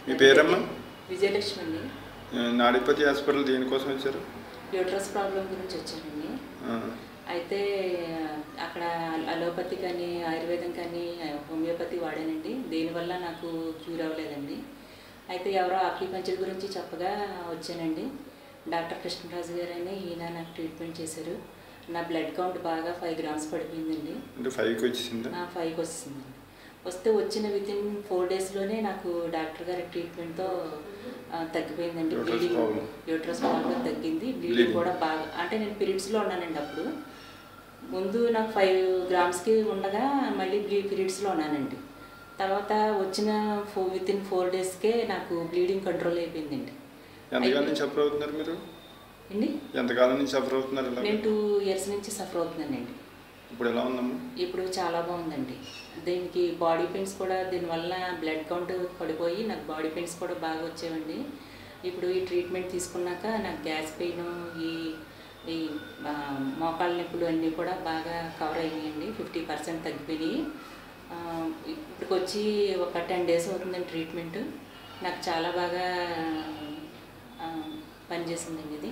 మీ పేరమ్మా? విజయలక్ష్మి అండి. నాడిపతి హాస్పిటల్ దేనికోసం వచ్చారు? యూట్రస్ ప్రాబ్లం గురించి వచ్చానండి. అయితే అక్కడ అలోపతి కానీ ఆయుర్వేదం కానీ హోమియోపతి వాడానండి. దీనివల్ల నాకు క్యూర్ అవ్వలేదండి. అయితే ఎవరో ఆక్యుపంక్చర్ గురించి చెప్పగా వచ్చానండి. డాక్టర్ కృష్ణరాజు గారు అని ఈయన నాకు ట్రీట్మెంట్ చేశారు. నా బ్లడ్ కౌంట్ బాగా 5 గ్రామ్స్ పడిపోయిందండి. అంటే 5కి వచ్చేసిందా? 5కి వచ్చిందండి. వస్తే వచ్చిన వితిన్ 4 డేస్లోనే నాకు డాక్టర్ గారి ట్రీట్మెంట్తో తగ్గిపోయిందండి. బ్లీడింగ్ యూట్రస్ ప్రాబ్లం తగ్గింది. బ్లీడింగ్ కూడా బాగా, అంటే నేను పీరియడ్స్లో ఉన్నానండి. అప్పుడు ముందు నాకు 5 గ్రామ్స్కి ఉండగా మళ్ళీ పీరియడ్స్లో ఉన్నానండి. తర్వాత వచ్చిన వితిన్ 4 డేస్కే నాకు బ్లీడింగ్ కంట్రోల్ అయిపోయిందండి. ఎంతకాలం నుంచి సఫర్ అవుతున్నారు మీరు? అండి, ఎంతకాలం నుంచి సఫర్ అవుతున్నారు? నేను 2 ఇయర్స్ నుంచి సఫర్ అవుతున్నానండి. ఇప్పుడు ఎలా ఉందమ్మా? ఇప్పుడు చాలా బాగుందండి. దీనికి బాడీ పెయిన్స్ కూడా, దీనివల్ల బ్లడ్ కౌంట్ పడిపోయి నాకు బాడీ పెయిన్స్ కూడా బాగా వచ్చేవండి. ఇప్పుడు ఈ ట్రీట్మెంట్ తీసుకున్నాక నాకు గ్యాస్ పెయిన్, ఈ మోకాళ్ళ నొప్పులు అన్నీ కూడా బాగా కవర్ అయినాయండి. 50% తగ్గిపోయినాయి. ఇప్పటికి వచ్చి ఒక 10 డేస్ అవుతుందండి ట్రీట్మెంట్. నాకు చాలా బాగా పనిచేసిందండి ఇది.